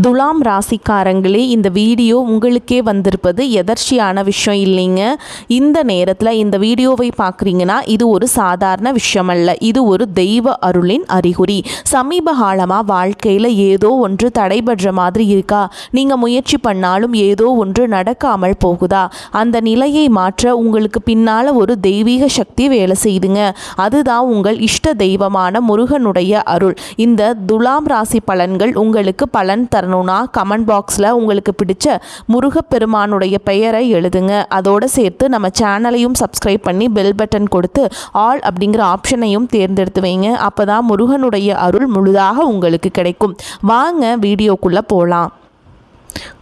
துலாம் ராசிக்காரங்களே, இந்த வீடியோ உங்களுக்கே வந்திருப்பது எதர்ச்சியான விஷயம் இல்லைங்க. இந்த நேரத்தில் இந்த வீடியோவை பார்க்குறீங்கன்னா இது ஒரு சாதாரண விஷயம் அல்ல, இது ஒரு தெய்வ அருளின் அறிகுறி. சமீப காலமாக வாழ்க்கையில் ஏதோ ஒன்று தடைபடுற மாதிரி இருக்கா? நீங்கள் முயற்சி பண்ணாலும் ஏதோ ஒன்று நடக்காமல் போகுதா? அந்த நிலையை மாற்ற உங்களுக்கு பின்னால் ஒரு தெய்வீக சக்தி வேலை செய்யுதுங்க. அதுதான் உங்கள் இஷ்ட தெய்வமான முருகனுடைய அருள். இந்த துலாம் ராசி பலன்கள் உங்களுக்கு பலன் தரணும்னா கமெண்ட் பாக்ஸில் உங்களுக்கு பிடிச்ச முருகப்பெருமானுடைய பெயரை எழுதுங்க. அதோடு சேர்த்து நம்ம சேனலையும் சப்ஸ்கிரைப் பண்ணி பெல் பட்டன் கொடுத்து ஆல் அப்படிங்கிற ஆப்ஷனையும் தேர்ந்தெடுத்து வைங்க. அப்போ தான் முருகனுடைய அருள் முழுதாக உங்களுக்கு கிடைக்கும். வாங்க வீடியோக்குள்ளே போகலாம்.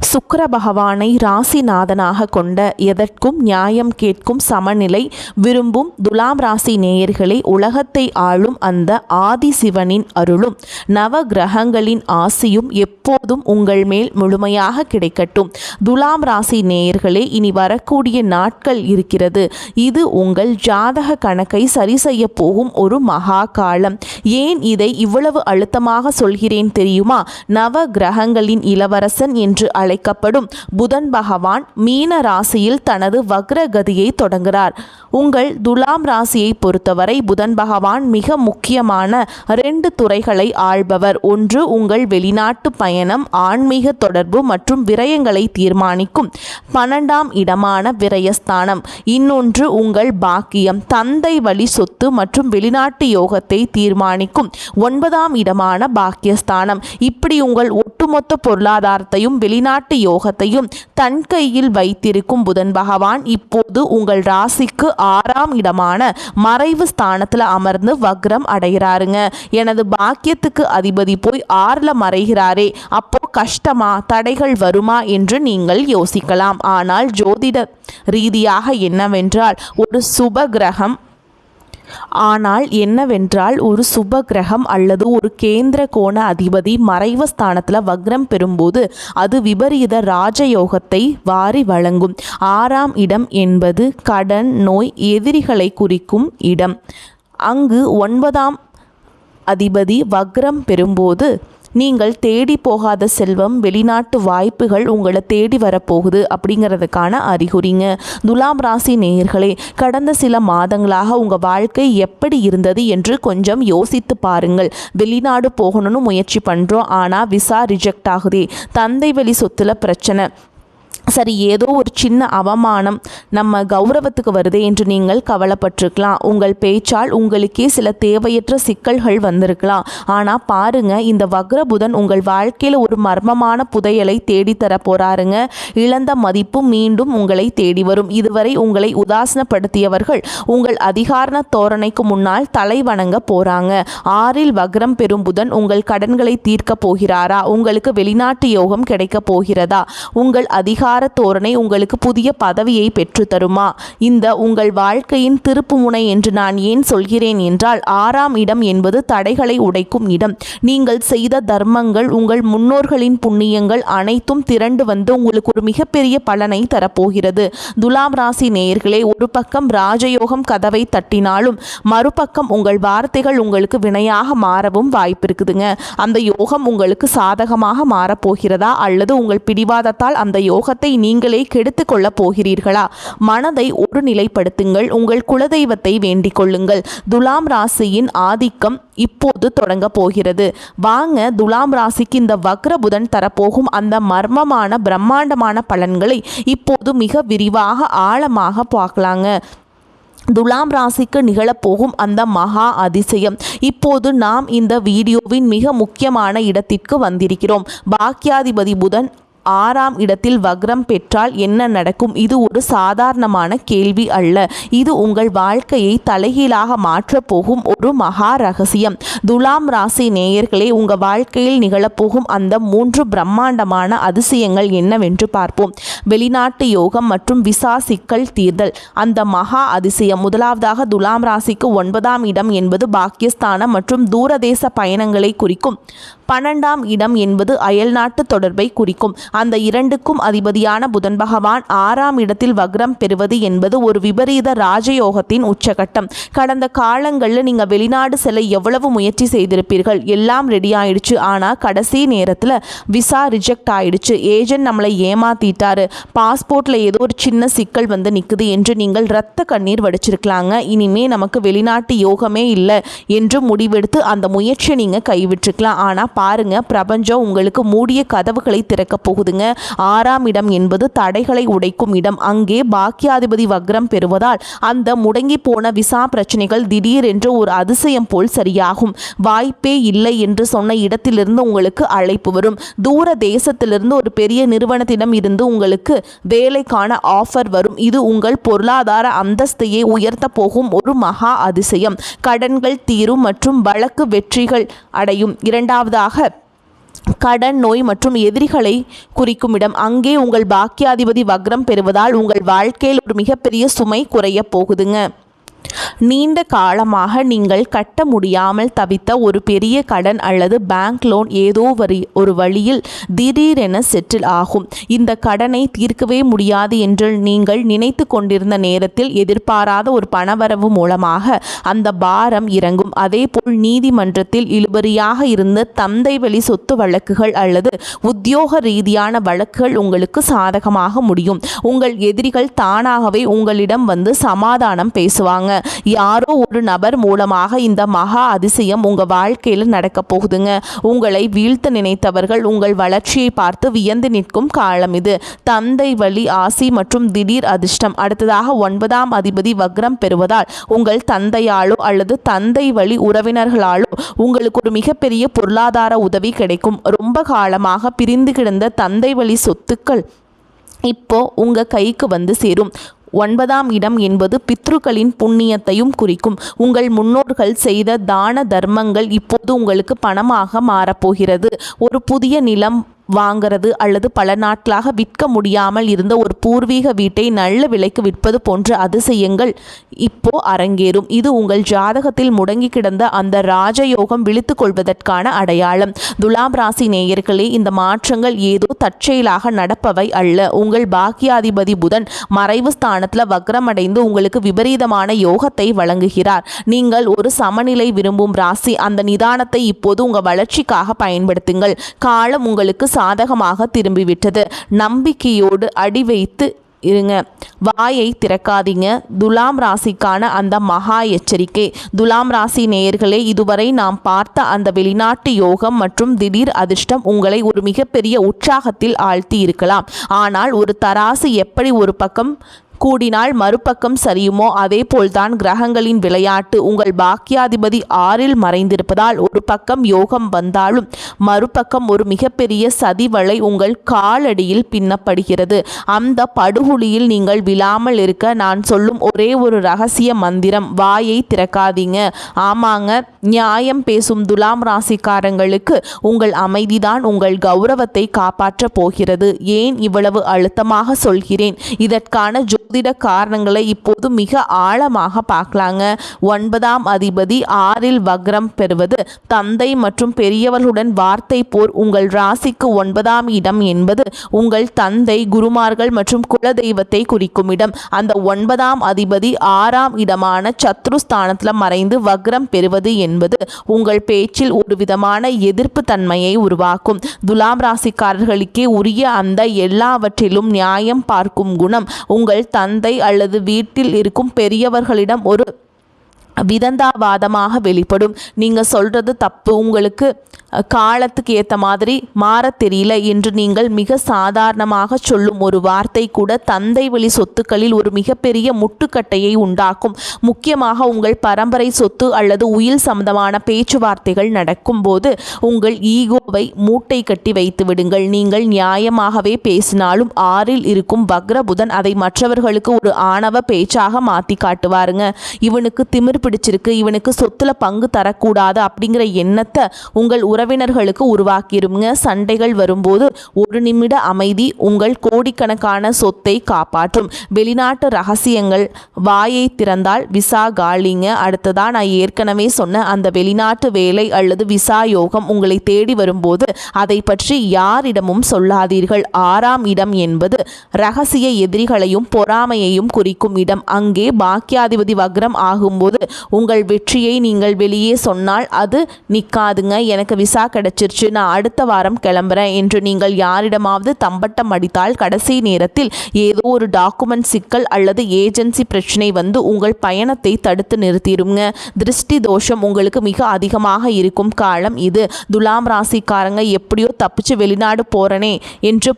சுக்கிர பகவானை ராசிநாதனாக கொண்ட எதற்கும் நியாயம் கேட்கும் சமநிலை விரும்பும் துலாம் ராசி நேயர்களே, உலகத்தை ஆளும் அந்த ஆதி சிவனின் அருளும் நவ கிரகங்களின் ஆசியும் எப்போதும் உங்கள் மேல் முழுமையாக கிடைக்கட்டும். துலாம் ராசி நேயர்களே, இனி வரக்கூடிய நாட்கள் இருக்கிறது. இது உங்கள் ஜாதக கணக்கை சரி செய்ய போகும் ஒரு மகா காலம். ஏன் இதை இவ்வளவு அழுத்தமாக சொல்கிறேன் தெரியுமா? நவ கிரகங்களின் இளவரசன் என்று அழைக்கப்படும் புதன் பகவான் மீன ராசியில் தனது வக்ரகதியை தொடங்குகிறார். உங்கள் துலாம் ராசியை பொறுத்தவரை புதன் பகவான் மிக முக்கியமான 2 துறைகளை ஆள்பவர். ஒன்று உங்கள் வெளிநாட்டு பயணம், ஆன்மீக தொடர்பு மற்றும் விரயங்களை தீர்மானிக்கும் 12ஆம் இடமான விரயஸ்தானம். இன்னொன்று உங்கள் பாக்கியம், தந்தை வழி சொத்து மற்றும் வெளிநாட்டு யோகத்தை தீர்மானிக்கும் 9ஆம் இடமான பாக்கியஸ்தானம். இப்படி உங்கள் ஒட்டுமொத்த பொருளாதாரத்தையும் வெளிநாட்டு யோகத்தையும் தன் கையில் வைத்திருக்கும் புதன் பகவான் இப்போது உங்கள் ராசிக்கு 6ஆம் இடமான மறைவு ஸ்தானத்தில் அமர்ந்து வக்ரம் அடைகிறாருங்க. எனது பாக்கியத்துக்கு அதிபதி போய் 6ல் மறைகிறாரே, அப்போ கஷ்டமா, தடைகள் வருமா என்று நீங்கள் யோசிக்கலாம். ஆனால் ஜோதிட ரீதியாக ஒரு சுப கிரகம் அல்லது ஒரு கேந்திர கோண அதிபதி மறைவு ஸ்தானத்தில் வக்ரம் பெறும்போது அது விபரீத ராஜயோகத்தை வாரி வழங்கும். 6ஆம் இடம் என்பது கடன், நோய், எதிரிகளை குறிக்கும் இடம். அங்கு 9ஆம் அதிபதி வக்ரம் பெறும்போது நீங்கள் தேடி போகாத செல்வம், வெளிநாட்டு வாய்ப்புகள் உங்களை தேடி வரப்போகுது அப்படிங்கிறதுக்கான அறிகுறிங்க. துலாம் ராசி நேயர்களே, கடந்த சில மாதங்களாக உங்கள் வாழ்க்கை எப்படி இருந்தது என்று கொஞ்சம் யோசித்து பாருங்கள். வெளிநாடு போகணும்னு முயற்சி பண்ணுறோம், ஆனால் விசா ரிஜெக்ட் ஆகுதே. தந்தை வழி சொத்துல பிரச்சனை. சரி, ஏதோ ஒரு சின்ன அவமானம் நம்ம கௌரவத்துக்கு வருதே என்று நீங்கள் கவலைப்பட்டிருக்கலாம். உங்கள் பேச்சால் உங்களுக்கே சில தேவையற்ற சிக்கல்கள் வந்திருக்கலாம். ஆனால் பாருங்க, இந்த வக்ரபுதன் உங்கள் வாழ்க்கையில் ஒரு மர்மமான புதையலை தேடித்தர போறாருங்க. இழந்த மதிப்பு மீண்டும் உங்களை தேடி வரும். இதுவரை உங்களை உதாசனப்படுத்தியவர்கள் உங்கள் அதிகார தோரணைக்கு முன்னால் தலை வணங்க போறாங்க. 6ல் வக்ரம் பெறும் புதன் உங்கள் கடன்களை தீர்க்க போகிறாரா? உங்களுக்கு வெளிநாட்டு யோகம் கிடைக்க போகிறதா? உங்கள் அதிகார தோரணை உங்களுக்கு புதிய பதவியை பெற்று தருமா? இந்த உங்கள் வாழ்க்கையின் திருப்புமுனை என்று நான் ஏன் சொல்கிறேன் என்றால், 6ஆம் இடம் என்பது தடைகளை உடைக்கும் இடம். நீங்கள் செய்த தர்மங்கள், உங்கள் முன்னோர்களின் புண்ணியங்கள் அனைத்தும் திரண்டு வந்து உங்களுக்கு ஒரு மிகப்பெரிய பலனை தரப்போகிறது. துலாம் ராசி நேயர்களே, ஒரு பக்கம் ராஜயோகம் கதவை தட்டினாலும் மறுபக்கம் உங்கள் வார்த்தைகள் உங்களுக்கு வினையாக மாறவும் வாய்ப்பு இருக்குதுங்க. அந்த யோகம் உங்களுக்கு சாதகமாக மாறப்போகிறதா அல்லது உங்கள் பிடிவாதத்தால் அந்த யோகத்தை நீங்களே கெடுத்து கொள்ள போகிறீர்களா? மனதை ஒரு நிலைப்படுத்துங்கள். உங்கள் குலதெய்வத்தை வேண்டிக் கொள்ளுங்கள். துலாம் ராசியின் ஆதிக்கம் இப்போது தொடங்க போகிறது. வாங்க துலாம் ராசிக்கு இந்த வக்ர புதன் தரப்போகும் அந்த மர்மமான பிரம்மாண்டமான பலன்களை இப்போது மிக விரிவாக ஆழமாக பார்க்கலாங்க. துலாம் ராசிக்கு நிகழப்போகும் அந்த மகா அதிசயம். இப்போது நாம் இந்த வீடியோவின் மிக முக்கியமான இடத்திற்கு வந்திருக்கிறோம். பாக்கியாதிபதி புதன் 6ஆம் இடத்தில் வக்ரம் பெற்றால் என்ன நடக்கும்? இது ஒரு சாதாரணமான கேள்வி அல்ல. இது உங்கள் வாழ்க்கையை தலைகீழாக மாற்றப் போகும் ஒரு மகா ரகசியம். துலாம் ராசி நேயர்களே, உங்கள் வாழ்க்கையில் நிகழப்போகும் அந்த 3 பிரம்மாண்டமான அதிசயங்கள் என்னவென்று பார்ப்போம். வெளிநாட்டு யோகம் மற்றும் விசா சிக்கல் தீர்தல், அந்த மகா அதிசயம். முதலாவதாக துலாம் ராசிக்கு 9ஆம் இடம் என்பது பாக்கியஸ்தானம் மற்றும் தூரதேச பயணங்களை குறிக்கும். 12ஆம் இடம் என்பது அயல்நாட்டு தொடர்பை குறிக்கும். அந்த இரண்டுக்கும் அதிபதியான புதன் பகவான் 6ஆம் இடத்தில் வக்ரம் பெறுவது என்பது ஒரு விபரீத ராஜயோகத்தின் உச்சகட்டம். கடந்த காலங்களில் நீங்கள் வெளிநாடு செல்ல எவ்வளவு முயற்சி செய்திருப்பீர்கள், எல்லாம் ரெடி ஆயிடுச்சு. ஆனால் கடைசி நேரத்தில் விசா ரிஜெக்ட் ஆயிடுச்சு, ஏஜென்ட் நம்மளை ஏமாத்திட்டாரு, பாஸ்போர்ட்டில் ஏதோ ஒரு சின்ன சிக்கல் வந்து நிற்குது என்று நீங்கள் இரத்த கண்ணீர் வடிச்சிருக்கலாங்க. இனிமே நமக்கு வெளிநாட்டு யோகமே இல்லை என்று முடிவெடுத்து அந்த முயற்சியை நீங்கள் கைவிட்டுருக்கலாம். ஆனால் பாருங்கள், பிரபஞ்சம் உங்களுக்கு மூடிய கதவுகளை திறக்க போகுதுங்க. 6ஆம் இடம் என்பது தடைகளை உடைக்கும் இடம். அங்கே பாக்கியாதிபதி வக்ரம் பெறுவதால் அந்த முடங்கி போன விசா பிரச்சனைகள் திடீரென்று ஒரு அதிசயம் போல் சரியாகும். வாய்ப்பே இல்லை என்று சொன்ன இடத்திலிருந்து உங்களுக்கு அழைப்பு வரும். தூர தேசத்திலிருந்து ஒரு பெரிய நிறுவனத்திடம் இருந்து உங்களுக்கு வேலைக்கான ஆஃபர் வரும். இது உங்கள் பொருளாதார அந்தஸ்தையே உயர்த்த போகும் ஒரு மகா அதிசயம். கடன்கள் தீரும் மற்றும் வழக்கு வெற்றிகள் அடையும். இரண்டாவதாக, கடன், நோய் மற்றும் எதிரிகளை குறிக்கும் இடம். அங்கே உங்கள் பாக்கியாதிபதி வக்ரம் பெறுவதால் உங்கள் வாழ்க்கையில் ஒரு மிகப்பெரிய சுமை குறைய போகுதுங்க. நீண்ட காலமாக நீங்கள் கட்ட முடியாமல் தவித்த ஒரு பெரிய கடன் அல்லது பேங்க் லோன் ஏதோ ஒரு வழியில் திடீரென செட்டில் ஆகும். இந்த கடனை தீர்க்கவே முடியாது என்று நீங்கள் நினைத்து கொண்டிருந்த நேரத்தில் எதிர்பாராத ஒரு பணவரவு மூலமாக அந்த பாரம் இறங்கும். அதேபோல் நீதிமன்றத்தில் இழுபறியாக இருந்த தந்தை வழி சொத்து வழக்குகள் அல்லது உத்தியோக ரீதியான வழக்குகள் உங்களுக்கு சாதகமாக முடியும். உங்கள் எதிரிகள் தானாகவே உங்களிடம் வந்து சமாதானம் பேசுவாங்க. யாரோ ஒரு நபர் மூலமாக இந்த மகா அதிசயம் உங்க வாழ்க்கையில் நடக்க போகுதுங்க. உங்களை வீழ்த்த நினைத்தவர்கள் உங்கள் வளர்ச்சியை பார்த்து வியந்து நிற்கும் காலம் இது. தந்தை வழி ஆசி மற்றும் திடீர் அதிர்ஷ்டம். அடுத்ததாக 9ஆம் அதிபதி வக்ரம் பெறுவதால் உங்கள் தந்தையாலோ அல்லது தந்தை வழி உறவினர்களாலோ உங்களுக்கு ஒரு மிகப்பெரிய பொருளாதார உதவி கிடைக்கும். ரொம்ப காலமாக பிரிந்து கிடந்த தந்தை வழி சொத்துக்கள் இப்போ உங்க கைக்கு வந்து சேரும். 9ஆம் இடம் என்பது பித்ருக்களின் புண்ணியத்தையும் குறிக்கும். உங்கள் முன்னோர்கள் செய்த தான தர்மங்கள் இப்போது உங்களுக்கு பணமாக மாறப்போகிறது. ஒரு புதிய நிலம் வாங்கிறது அல்லது பல நாட்களாக விற்க முடியாமல் இருந்த ஒரு பூர்வீக வீட்டை நல்ல விலைக்கு விற்பது போன்ற அதிசயங்கள் இப்போ அரங்கேறும். இது உங்கள் ஜாதகத்தில் முடங்கி கிடந்த அந்த ராஜயோகம் விழித்து கொள்வதற்கான அடையாளம். துலாம் ராசி நேயர்களே, இந்த மாற்றங்கள் ஏதோ தற்செயலாக நடப்பவை அல்ல. உங்கள் பாக்கியாதிபதி புதன் மறைவு ஸ்தானத்தில் வக்ரமடைந்து உங்களுக்கு விபரீதமான யோகத்தை வழங்குகிறார். நீங்கள் ஒரு சமநிலை விரும்பும் ராசி. அந்த நிதானத்தை இப்போது உங்கள் வளர்ச்சிக்காக பயன்படுத்துங்கள். காலம் உங்களுக்கு சாதகமாக திரும்பிவிட்டது. நம்பிக்கையோடு அடி வைத்து இருங்க. வாயை திறக்காதீங்க. துலாம் ராசிக்கான அந்த மகா எச்சரிக்கை. துலாம் ராசி நேயர்களே, இதுவரை நாம் பார்த்த அந்த வெளிநாட்டு யோகம் மற்றும் திடீர் அதிர்ஷ்டம் உங்களை ஒரு மிகப்பெரிய உற்சாகத்தில் ஆழ்த்தி இருக்கலாம். ஆனால் ஒரு தராசு எப்படி ஒரு பக்கம் கூடினால் மறுபக்கம் சரியுமோ அதே போல்தான் கிரகங்களின் விளையாட்டு. உங்கள் பாக்கியாதிபதி 6இல் மறைந்திருப்பதால் ஒரு பக்கம் யோகம் வந்தாலும் மறுபக்கம் ஒரு மிகப்பெரிய சதிவலை உங்கள் காலடியில் பின்னப்படுகிறது. அந்த படுகுழியில் நீங்கள் விழாமல் இருக்க நான் சொல்லும் ஒரே ஒரு ரகசிய மந்திரம்: வாயை திறக்காதீங்க. ஆமாங்க, நியாயம் பேசும் துலாம் ராசிக்காரங்களுக்கு உங்கள் அமைதிதான் உங்கள் கௌரவத்தை காப்பாற்றப் போகிறது. ஏன் இவ்வளவு அழுத்தமாக சொல்கிறேன்? இதற்கான ஜோதிட காரணங்களை இப்போது மிக ஆழமாக பார்க்கலாங்க. 9ஆம் அதிபதி 6இல் வக்ரம் பெறுவது தந்தை மற்றும் பெரியவர்களுடன் வார்த்தை போர். உங்கள் ராசிக்கு 9ஆம் இடம் என்பது உங்கள் தந்தை, குருமார்கள் மற்றும் குலதெய்வத்தை குறிக்கும் இடம். அந்த 9ஆம் அதிபதி 6ஆம் இடமான சத்ருஸ்தானத்தில் மறைந்து வக்ரம் பெறுவது என்பது உங்கள் பேச்சில் ஒரு விதமான எதிர்ப்பு தன்மையை உருவாக்கும். துலாம் ராசிக்காரர்களுக்கே உரிய அந்த எல்லாவற்றிலும் நியாயம் பார்க்கும் குணம் உங்கள் தந்தை அல்லது வீட்டில் இருக்கும் பெரியவர்களிடம் ஒரு விதந்தாவாதமாக வெளிப்படும். நீங்கள் சொல்கிறது தப்பு, உங்களுக்கு காலத்துக்கு ஏற்ற மாதிரி மாற தெரியல என்று நீங்கள் மிக சாதாரணமாக சொல்லும் ஒரு வார்த்தை கூட தந்தை வழி சொத்துக்களில் ஒரு மிகப்பெரிய முட்டுக்கட்டையை உண்டாக்கும். முக்கியமாக உங்கள் பரம்பரை சொத்து அல்லது உயில் சம்பந்தமான பேச்சுவார்த்தைகள் நடக்கும்போது உங்கள் ஈகோவை மூட்டை கட்டி வைத்து விடுங்கள். நீங்கள் நியாயமாகவே பேசினாலும் 6இல் இருக்கும் வக்ர புதன் அதை மற்றவர்களுக்கு ஒரு ஆணவ பேச்சாக மாற்றி காட்டுவாருங்க. இவனுக்கு திமிர் பிடிச்சிருக்கு, இவனுக்கு சொத்துல பங்கு தரக்கூடாது அப்படிங்கிற எண்ணத்தை உங்கள் உறவினர்களுக்கு உருவாக்கிருங்க. சண்டைகள் வரும்போது ஒரு நிமிட அமைதி உங்கள் கோடிக்கணக்கான சொத்தை காப்பாற்றும். வெளிநாட்டு ரகசியங்கள் வாயை திறந்தால் விசா காலிங்க. அடுத்ததான் நான் ஏற்கனவே சொன்ன அந்த வெளிநாட்டு வேலை அல்லது விசா யோகம் உங்களை தேடி வரும்போது அதை பற்றி யாரிடமும் சொல்லாதீர்கள். 6ஆம் இடம் என்பது ரகசிய எதிரிகளையும் பொறாமையையும் குறிக்கும் இடம். அங்கே பாக்கியாதிபதி வக்ரம் ஆகும்போது உங்கள் வெற்றியை நீங்கள் வெளியே சொன்னால் அது நிற்காதுங்க. எனக்கு விசா கிடைச்சிருச்சு, நான் அடுத்த வாரம் கிளம்புறேன் என்று நீங்கள் யாரிடமாவது தம்பட்டம் அடித்தால் கடைசி நேரத்தில் ஏதோ ஒரு டாக்குமெண்ட் சிக்கல் அல்லது ஏஜென்சி பிரச்சனை வந்து உங்கள் பயணத்தை தடுத்து நிறுத்திடுங்க. திருஷ்டி தோஷம் உங்களுக்கு மிக அதிகமாக இருக்கும் காலம் இது. துலாம் ராசிக்காரங்க எப்படியோ தப்பிச்சு வெளிநாடு போறனே என்று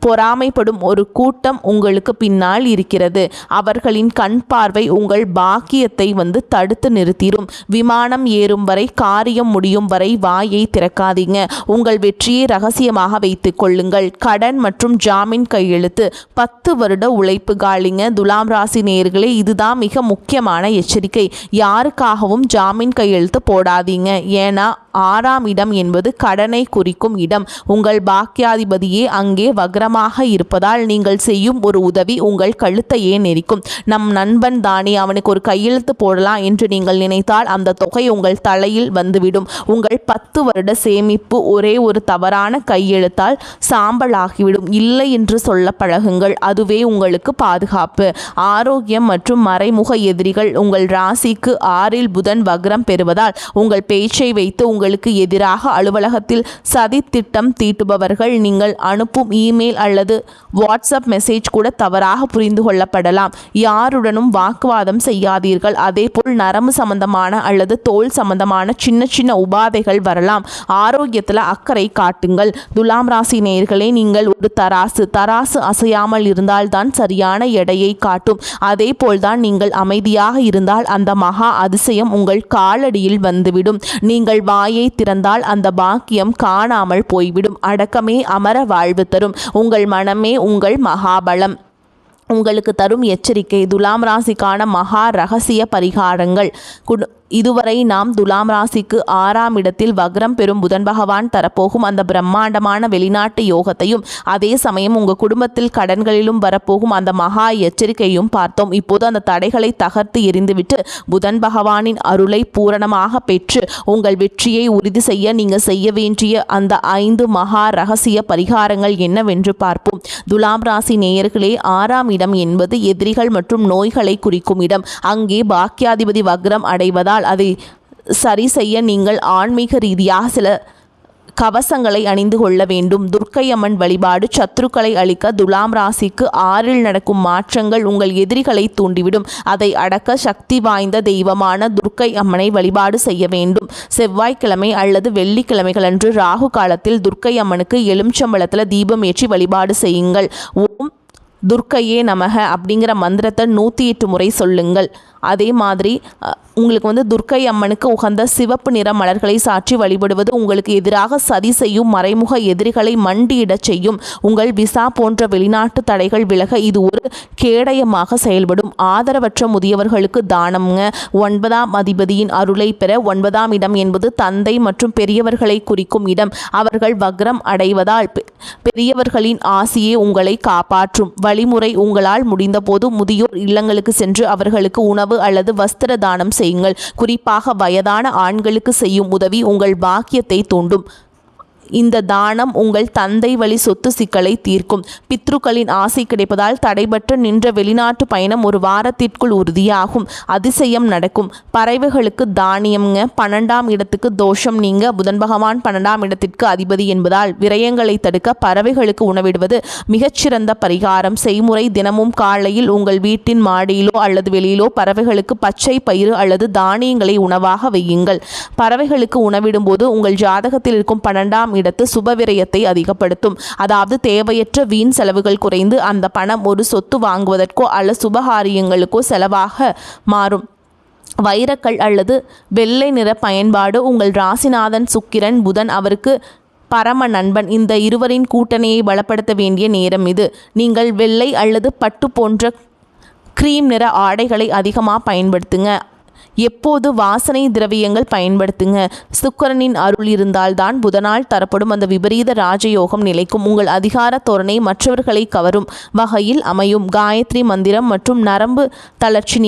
பொறாமைப்படும் ஒரு கூட்டம் உங்களுக்கு பின்னால் இருக்கிறது. அவர்களின் கண் பார்வை உங்கள் பாக்கியத்தை வந்து தடுத்து நிறுத்திடும். விமானம் ஏறும் வரை, காரியம் முடியும் வரை வாயை திறக்காதீங்க. உங்கள் வெற்றியை ரகசியமாக வைத்துக் கொள்ளுங்கள். கடன் மற்றும் ஜாமீன் கையெழுத்து 10 வருட உழைப்பு காலிங்க. துலாம் ராசி நேயர்களே, இதுதான் மிக முக்கியமான எச்சரிக்கை. யாருக்காகவும் ஜாமீன் கையெழுத்து போடாதீங்க. ஏன்னா 6ஆம் இடம் என்பது கடனை குறிக்கும் இடம். உங்கள் பாக்கியாதிபதியே அங்கே வக்ரமாக இருப்பதால் நீங்கள் செய்யும் ஒரு உதவி உங்கள் கழுத்தையே நெரிக்கும். நம் நண்பன் தானே, அவனுக்கு ஒரு கையெழுத்து போடலாம் என்று நீங்கள் நினைத்தால் அந்த தொகை உங்கள் தலையில் வந்துவிடும். உங்கள் 10 வருட சேமிப்பு ஒரே ஒரு தவறான கையெழுத்தால் சாம்பலாகிவிடும். இல்லை என்று சொல்ல பழகுங்கள், அதுவே உங்களுக்கு பாதுகாப்பு. ஆரோக்கியம் மற்றும் மறைமுக எதிரிகள் உங்கள் ராசிக்கு 6இல் புதன் வக்ரம் பெறுவதால் உங்கள் பேச்சை வைத்து உங்களுக்கு எதிராக அலுவலகத்தில் சதி திட்டம் தீட்டுபவர்கள் நீங்கள் அனுப்பும் இமெயில் அல்லது வாட்ஸ்அப் மெசேஜ் கூட தவறாக புரிந்து கொள்ளப்படலாம். யாருடனும் வாக்குவாதம் செய்யாதீர்கள். அதேபோல் நரம்பு சம்பந்தமான அல்லது தோல் சம்பந்தமான சின்ன சின்ன உபாதைகள் வரலாம். ஆரோக்கியத்தில் அக்கறை காட்டுங்கள். துலாம் ராசி நேயர்களே, நீங்கள் ஒரு தராசு அசையாமல் இருந்தால்தான் சரியான எடையை காட்டும். அதே போல்தான் நீங்கள் அமைதியாக இருந்தால் அந்த மகா அதிசயம் உங்கள் காலடியில் வந்துவிடும். நீங்கள் வாயை திறந்தால் அந்த பாக்கியம் காணாமல் போய்விடும். அடக்கமே அமர வாழ்வு தரும். உங்கள் மனமே உங்கள் மகாபலம். உங்களுக்கு தரும் எச்சரிக்கை: துலாம் ராசிக்கான மகா ரகசிய பரிகாரங்கள். இதுவரை நாம் துலாம் ராசிக்கு 6ஆம் இடத்தில் வக்ரம் பெறும் புதன் பகவான் தரப்போகும் அந்த பிரம்மாண்டமான வெளிநாட்டு யோகத்தையும் அதே சமயம் உங்கள் குடும்பத்தில் கடன்களிலும் வரப்போகும் அந்த மகா எச்சரிக்கையும் பார்த்தோம். இப்போது அந்த தடைகளை தகர்த்து எறிந்துவிட்டு புதன் பகவானின் அருளை பூரணமாக பெற்று உங்கள் வெற்றியை உறுதி செய்ய நீங்கள் செய்ய வேண்டிய அந்த 5 மகா ரகசிய பரிகாரங்கள் என்னவென்று பார்ப்போம். துலாம் ராசி நேயர்களே, 6ஆம் இடம் என்பது எதிரிகள் மற்றும் நோய்களை குறிக்கும் இடம். அங்கே பாக்கியாதிபதி வக்ரம் அடைவதால் அதை சரி செய்ய நீங்கள் ஆன்மீக ரீதியாக சில கவசங்களை அணிந்து கொள்ள வேண்டும். துர்க்கை அம்மன் வழிபாடு சத்துருக்களை அழிக்க. துலாம் ராசிக்கு 6இல் நடக்கும் மாற்றங்கள் உங்கள் எதிரிகளை தூண்டிவிடும். அதை அடக்க சக்தி வாய்ந்த தெய்வமான துர்க்கை அம்மனை வழிபாடு செய்ய வேண்டும். செவ்வாய்க்கிழமை அல்லது வெள்ளிக்கிழமைகளன்று ராகு காலத்தில் துர்க்கை அம்மனுக்கு எலுமிச்சம்பழத்தில் தீபம் ஏற்றி வழிபாடு செய்யுங்கள். ஓம் துர்க்கையே நமக அப்படிங்கிற மந்திரத்தை 108 முறை சொல்லுங்கள். அதே மாதிரி உங்களுக்கு துர்க்கை அம்மனுக்கு உகந்த சிவப்பு நிற மலர்களை சாற்றி வழிபடுவது உங்களுக்கு எதிராக சதி செய்யும் மறைமுக எதிரிகளை மண்டியிடச் செய்யும். உங்கள் விசா போன்ற வெளிநாட்டு தடைகள் விலக இது ஒரு கேடயமாக செயல்படும். ஆதரவற்ற முதியவர்களுக்கு தானம்ங்க. 9ஆம் அதிபதியின் அருளை பெற. 9ஆம் இடம் என்பது தந்தை மற்றும் பெரியவர்களை குறிக்கும் இடம். அவர்கள் வக்ரம் அடைவதால் பெரியவர்களின் ஆசியே உங்களை காப்பாற்றும். வழிமுறை: உங்களால் முடிந்தபோது முதியோர் இல்லங்களுக்கு சென்று அவர்களுக்கு உணவு அல்லது வஸ்திர தானம் செய்யுங்கள். குறிப்பாக வயதான ஆண்களுக்கு செய்யும் உதவி உங்கள் பாக்கியத்தை தூண்டும். இந்த தானம் உங்கள் தந்தை வழி சொத்து சிக்கலை தீர்க்கும். பித்ருக்களின் ஆசை கிடைப்பதால் தடைபட்டு நின்ற வெளிநாட்டு பயணம் ஒரு வாரத்திற்குள் உறுதியாகும். அதிசயம் நடக்கும். பறவைகளுக்கு தானியம்ங்க. 12ஆம் இடத்துக்கு தோஷம் நீங்க. புதன் பகவான் 12ஆம் இடத்திற்கு அதிபதி என்பதால் விரயங்களை தடுக்க பறவைகளுக்கு உணவிடுவது மிகச்சிறந்த பரிகாரம். செய்முறை: தினமும் காலையில் உங்கள் வீட்டின் மாடியிலோ அல்லது வெளியிலோ பறவைகளுக்கு பச்சை பயிறு அல்லது தானியங்களை உணவாக வையுங்கள். பறவைகளுக்கு உணவிடும்போது உங்கள் ஜாதகத்தில் இருக்கும் 12ஆம் இடத்து சுபவிரயத்தை அதிகப்படுத்தும். அதாவது தேவையற்ற வீண் செலவுகள் குறைந்து அந்த பணம் ஒரு சொத்து வாங்குவதற்கோ அல்லது சுபகாரியங்களுக்கோ செலவாக மாறும். வைரக்கல் அல்லது வெள்ளை நிற பயன்பாடு. உங்கள் ராசிநாதன் சுக்கிரன் புதன் அவருக்கு பரம நண்பன். இந்த இருவரின் கூட்டணியை பலப்படுத்த வேண்டிய நேரம் இது. நீங்கள் வெள்ளை அல்லது பட்டு போன்ற கிரீம் நிற ஆடைகளை அதிகமாக பயன்படுத்துங்க. எப்போது வாசனை திரவியங்கள் பயன்படுத்துங்க. சுக்கிரனின் அருள் இருந்தால்தான் புதனால் தரப்படும் அந்த விபரீத ராஜயோகம் நிலைக்கும். உங்கள் அதிகார தோரணை மற்றவர்களை கவரும் வகையில் அமையும். காயத்ரி மந்திரம் மற்றும் நரம்பு தளர்ச்சி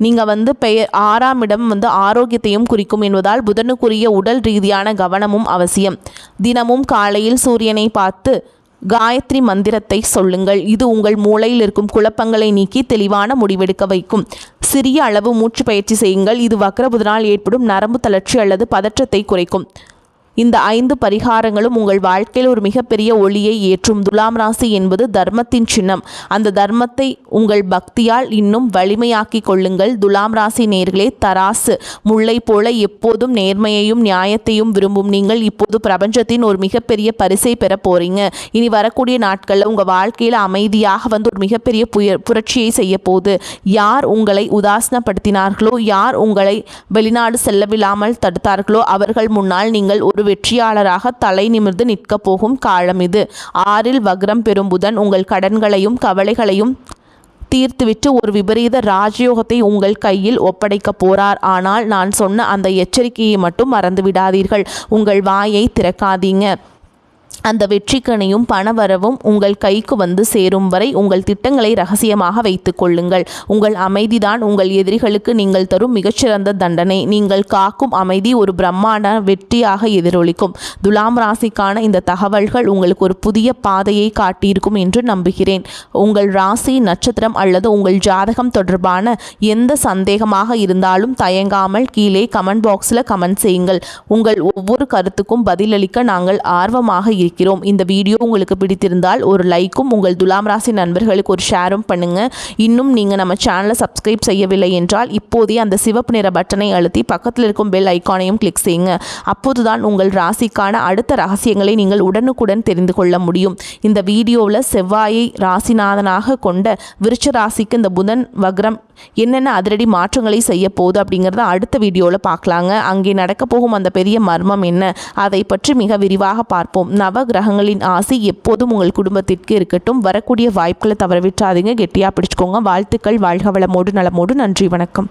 நீங்கள் பெயர் 6ஆம் இடம் ஆரோக்கியத்தையும் குறிக்கும் என்பதால் புதனுக்குரிய உடல் ரீதியான கவனமும் அவசியம். தினமும் காலையில் சூரியனை பார்த்து காயத்ரி மந்திரத்தை சொல்லுங்கள். இது உங்கள் மூளையில் இருக்கும் குழப்பங்களை நீக்கி தெளிவான முடிவெடுக்க வைக்கும். சிறிய அளவு மூச்சு பயிற்சி செய்யுங்கள். இது வக்ர புதனால் ஏற்படும் நரம்பு தளர்ச்சி அல்லது பதற்றத்தை குறைக்கும். இந்த 5 பரிகாரங்களும் உங்கள் வாழ்க்கையில் ஒரு மிகப்பெரிய ஒளியை ஏற்றும். துலாம் ராசி என்பது தர்மத்தின் சின்னம். அந்த தர்மத்தை உங்கள் பக்தியால் இன்னும் வலிமையாக்கி கொள்ளுங்கள். துலாம் ராசி நேயர்களே, தராசு முல்லை போல எப்போதும் நேர்மையையும் நியாயத்தையும் விரும்பும் நீங்கள் இப்போது பிரபஞ்சத்தின் ஒரு மிகப்பெரிய பரிசை பெற போறீங்க. இனி வரக்கூடிய நாட்களில் உங்கள் வாழ்க்கையில் அமைதியாக ஒரு மிகப்பெரிய புரட்சியை செய்ய போகுது. யார் உங்களை உதாசனப்படுத்தினார்களோ, யார் உங்களை வெளிநாடு செல்லவில்லாமல் தடுத்தார்களோ அவர்கள் முன்னால் நீங்கள் ஒரு வெற்றியாளராக தலை நிமிர்ந்து நிற்க போகும் காலம் இது. 6இல் வக்ரம் பெறும் புதன் உங்கள் கடன்களையும் கவலைகளையும் தீர்த்துவிட்டு ஒரு விபரீத ராஜயோகத்தை உங்கள் கையில் ஒப்படைக்க போறார். ஆனால் நான் சொன்ன அந்த எச்சரிக்கையை மட்டும் மறந்து விடாதீர்கள். உங்கள் வாயை திறக்காதீங்க. அந்த வெற்றிக்கனையும் பணவரவும் உங்கள் கைக்கு சேரும் வரை உங்கள் திட்டங்களை ரகசியமாக வைத்துக் கொள்ளுங்கள். உங்கள் அமைதிதான் உங்கள் எதிரிகளுக்கு நீங்கள் தரும் மிகச்சிறந்த தண்டனை. நீங்கள் காக்கும் அமைதி ஒரு பிரம்மாண்ட வெற்றியாக எதிரொலிக்கும். துலாம் ராசிக்கான இந்த தகவல்கள் உங்களுக்கு ஒரு புதிய பாதையை காட்டியிருக்கும் என்று நம்புகிறேன். உங்கள் ராசி, நட்சத்திரம் அல்லது உங்கள் ஜாதகம் தொடர்பான எந்த சந்தேகமாக இருந்தாலும் தயங்காமல் கீழே கமெண்ட் பாக்ஸில் கமெண்ட் செய்யுங்கள். உங்கள் ஒவ்வொரு கருத்துக்கும் பதிலளிக்க நாங்கள் ஆர்வமாக இருக்கிறோம். இந்த வீடியோ உங்களுக்கு பிடித்திருந்தால் ஒரு லைக்கும் உங்கள் துலாம் ராசி நண்பர்களுக்கு ஒரு ஷேரும் பண்ணுங்க. இன்னும் நீங்கள் நம்ம சேனலை சப்ஸ்கிரைப் செய்யவில்லை என்றால் இப்போதே அந்த சிவப்பு நிற பட்டனை அழுத்தி பக்கத்தில் இருக்கும் பெல் ஐக்கானையும் கிளிக் செய்யுங்க. அப்போதுதான் உங்கள் ராசிக்கான அடுத்த ரகசியங்களை நீங்கள் உடனுக்குடன் தெரிந்து கொள்ள முடியும். இந்த வீடியோவில் செவ்வாயை ராசிநாதனாக கொண்ட விருச்ச ராசிக்கு இந்த புதன் வக்ரம் என்னென்ன அதிரடி மாற்றங்களை செய்ய போகுது அப்படிங்கிறத அடுத்த வீடியோவில் பார்க்கலாங்க. அங்கே நடக்க போகும் அந்த பெரிய மர்மம் என்ன, அதை பற்றி மிக விரிவாக பார்ப்போம். நவ கிரகங்களின் ஆசை எப்போதும் உங்கள் குடும்பத்திற்கு இருக்கட்டும். வரக்கூடிய வாய்ப்புகளை தவறவிட்டாதீங்க. கெட்டியாக பிடிச்சுக்கோங்க. வாழ்த்துக்கள். வாழ்க வளமோடு நலமோடு. நன்றி, வணக்கம்.